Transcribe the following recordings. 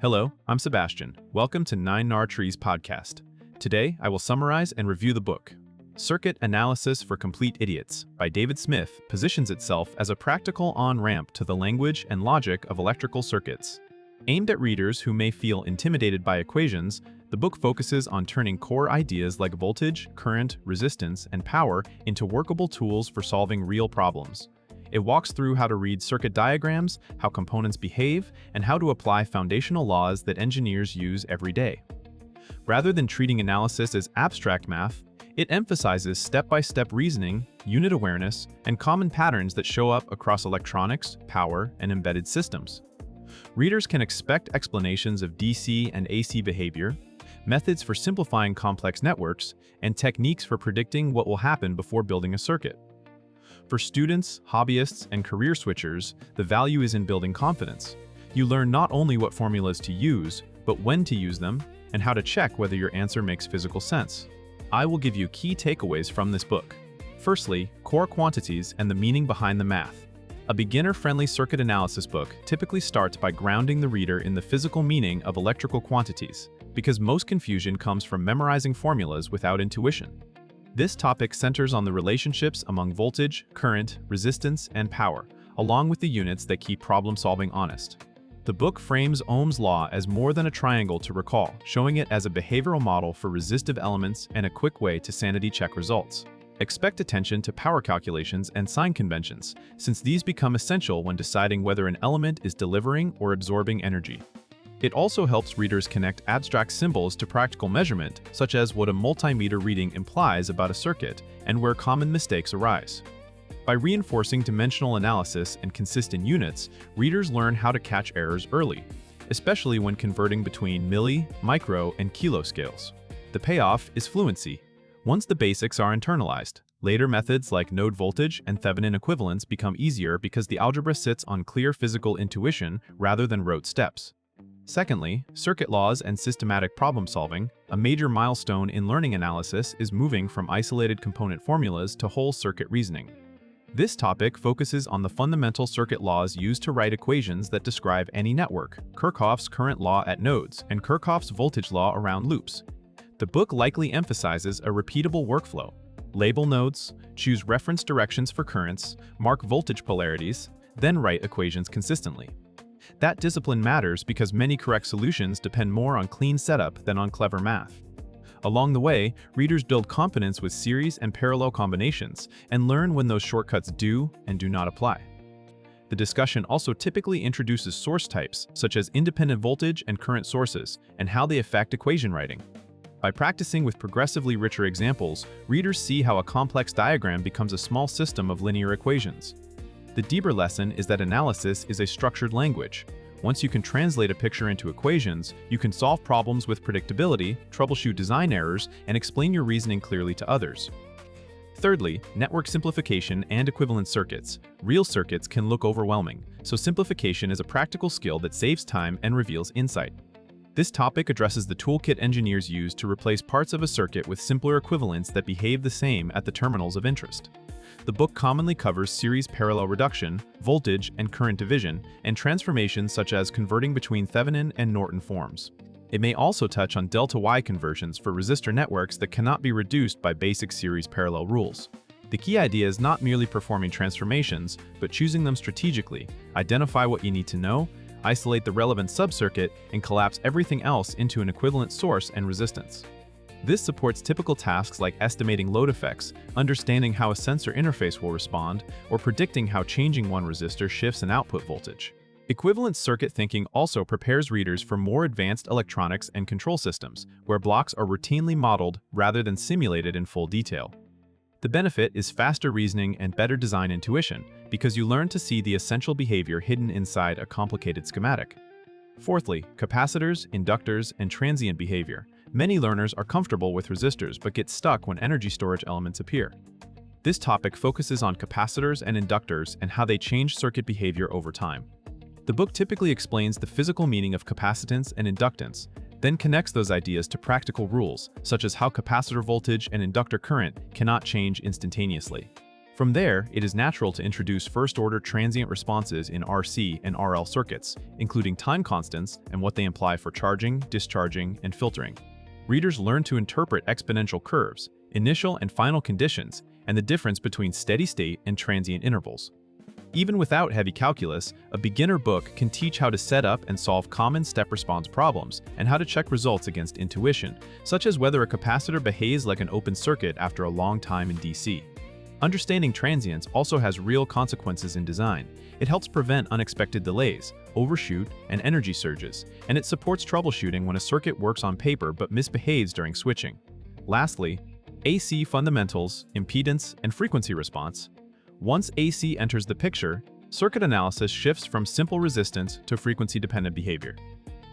Hello, I'm Sebastian. Welcome to 9 Trees podcast. Today, I will summarize and review the book. Circuit Analysis for Complete Idiots by David Smith positions itself as a practical on-ramp to the language and logic of electrical circuits. Aimed at readers who may feel intimidated by equations, the book focuses on turning core ideas like voltage, current, resistance, and power into workable tools for solving real problems. It walks through how to read circuit diagrams, how components behave, and how to apply foundational laws that engineers use every day. Rather than treating analysis as abstract math, it emphasizes step-by-step reasoning, unit awareness, and common patterns that show up across electronics, power, and embedded systems. Readers can expect explanations of DC and AC behavior, methods for simplifying complex networks, and techniques for predicting what will happen before building a circuit. For students, hobbyists, and career switchers, the value is in building confidence. You learn not only what formulas to use, but when to use them, and how to check whether your answer makes physical sense. I will give you key takeaways from this book. Firstly, core quantities and the meaning behind the math. A beginner-friendly circuit analysis book typically starts by grounding the reader in the physical meaning of electrical quantities, because most confusion comes from memorizing formulas without intuition. This topic centers on the relationships among voltage, current, resistance, and power, along with the units that keep problem-solving honest. The book frames Ohm's law as more than a triangle to recall, showing it as a behavioral model for resistive elements and a quick way to sanity check results. Expect attention to power calculations and sign conventions, since these become essential when deciding whether an element is delivering or absorbing energy. It also helps readers connect abstract symbols to practical measurement, such as what a multimeter reading implies about a circuit and where common mistakes arise. By reinforcing dimensional analysis and consistent units, readers learn how to catch errors early, especially when converting between milli, micro, and kilo scales. The payoff is fluency. Once the basics are internalized, later methods like node voltage and Thevenin equivalence become easier because the algebra sits on clear physical intuition rather than rote steps. Secondly, circuit laws and systematic problem-solving. A major milestone in learning analysis is moving from isolated component formulas to whole circuit reasoning. This topic focuses on the fundamental circuit laws used to write equations that describe any network, Kirchhoff's current law at nodes, and Kirchhoff's voltage law around loops. The book likely emphasizes a repeatable workflow. Label nodes, choose reference directions for currents, mark voltage polarities, then write equations consistently. That discipline matters because many correct solutions depend more on clean setup than on clever math. Along the way, readers build confidence with series and parallel combinations and learn when those shortcuts do and do not apply. The discussion also typically introduces source types, such as independent voltage and current sources, and how they affect equation writing. By practicing with progressively richer examples, readers see how a complex diagram becomes a small system of linear equations. The deeper lesson is that analysis is a structured language. Once you can translate a picture into equations, you can solve problems with predictability, troubleshoot design errors, and explain your reasoning clearly to others. Thirdly, network simplification and equivalent circuits. Real circuits can look overwhelming, so simplification is a practical skill that saves time and reveals insight. This topic addresses the toolkit engineers use to replace parts of a circuit with simpler equivalents that behave the same at the terminals of interest. The book commonly covers series parallel reduction, voltage and current division, and transformations such as converting between Thevenin and Norton forms. It may also touch on delta-Y conversions for resistor networks that cannot be reduced by basic series parallel rules. The key idea is not merely performing transformations, but choosing them strategically, identify what you need to know, isolate the relevant subcircuit, and collapse everything else into an equivalent source and resistance. This supports typical tasks like estimating load effects, understanding how a sensor interface will respond, or predicting how changing one resistor shifts an output voltage. Equivalent circuit thinking also prepares readers for more advanced electronics and control systems, where blocks are routinely modeled rather than simulated in full detail. The benefit is faster reasoning and better design intuition, because you learn to see the essential behavior hidden inside a complicated schematic. Fourthly, capacitors, inductors, and transient behavior. Many learners are comfortable with resistors but get stuck when energy storage elements appear. This topic focuses on capacitors and inductors and how they change circuit behavior over time. The book typically explains the physical meaning of capacitance and inductance, then connects those ideas to practical rules, such as how capacitor voltage and inductor current cannot change instantaneously. From there, it is natural to introduce first-order transient responses in RC and RL circuits, including time constants and what they imply for charging, discharging, and filtering. Readers learn to interpret exponential curves, initial and final conditions, and the difference between steady state and transient intervals. Even without heavy calculus, a beginner book can teach how to set up and solve common step-response problems and how to check results against intuition, such as whether a capacitor behaves like an open circuit after a long time in DC. Understanding transients also has real consequences in design. It helps prevent unexpected delays, overshoot, and energy surges, and it supports troubleshooting when a circuit works on paper but misbehaves during switching. Lastly, AC fundamentals, impedance, and frequency response. Once AC enters the picture, circuit analysis shifts from simple resistance to frequency-dependent behavior.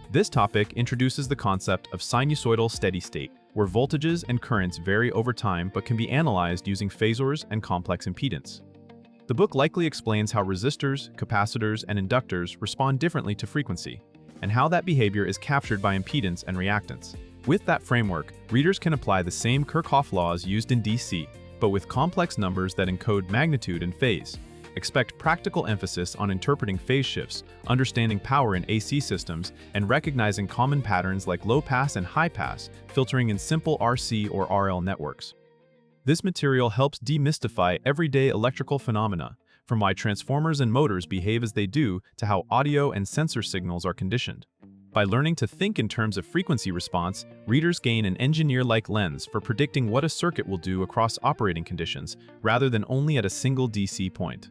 This topic introduces the concept of sinusoidal steady state, where voltages and currents vary over time but can be analyzed using phasors and complex impedance. The book likely explains how resistors, capacitors, and inductors respond differently to frequency, and how that behavior is captured by impedance and reactance. With that framework, readers can apply the same Kirchhoff laws used in DC, but with complex numbers that encode magnitude and phase. Expect practical emphasis on interpreting phase shifts, understanding power in AC systems, and recognizing common patterns like low-pass and high-pass, filtering in simple RC or RL networks. This material helps demystify everyday electrical phenomena, from why transformers and motors behave as they do to how audio and sensor signals are conditioned. By learning to think in terms of frequency response, readers gain an engineer-like lens for predicting what a circuit will do across operating conditions, rather than only at a single DC point.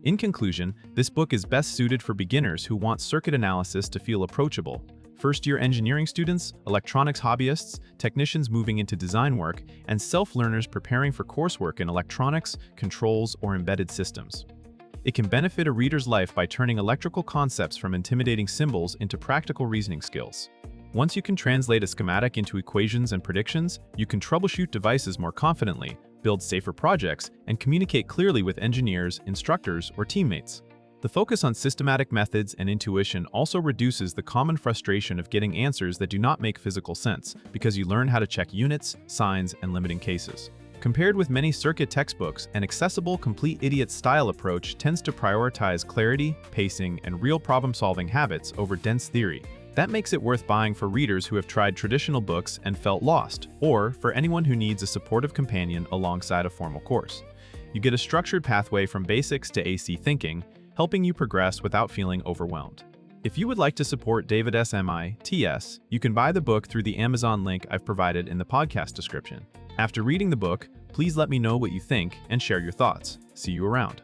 In conclusion, this book is best suited for beginners who want circuit analysis to feel approachable, first-year engineering students, electronics hobbyists, technicians moving into design work, and self-learners preparing for coursework in electronics, controls, or embedded systems. It can benefit a reader's life by turning electrical concepts from intimidating symbols into practical reasoning skills. Once you can translate a schematic into equations and predictions, you can troubleshoot devices more confidently, build safer projects, and communicate clearly with engineers, instructors, or teammates. The focus on systematic methods and intuition also reduces the common frustration of getting answers that do not make physical sense, because you learn how to check units, signs, and limiting cases. Compared with many circuit textbooks, an accessible, complete idiot-style approach tends to prioritize clarity, pacing, and real problem-solving habits over dense theory. That makes it worth buying for readers who have tried traditional books and felt lost, or for anyone who needs a supportive companion alongside a formal course. You get a structured pathway from basics to AC thinking, helping you progress without feeling overwhelmed. If you would like to support David's MITS, you can buy the book through the Amazon link I've provided in the podcast description. After reading the book, please let me know what you think and share your thoughts. See you around.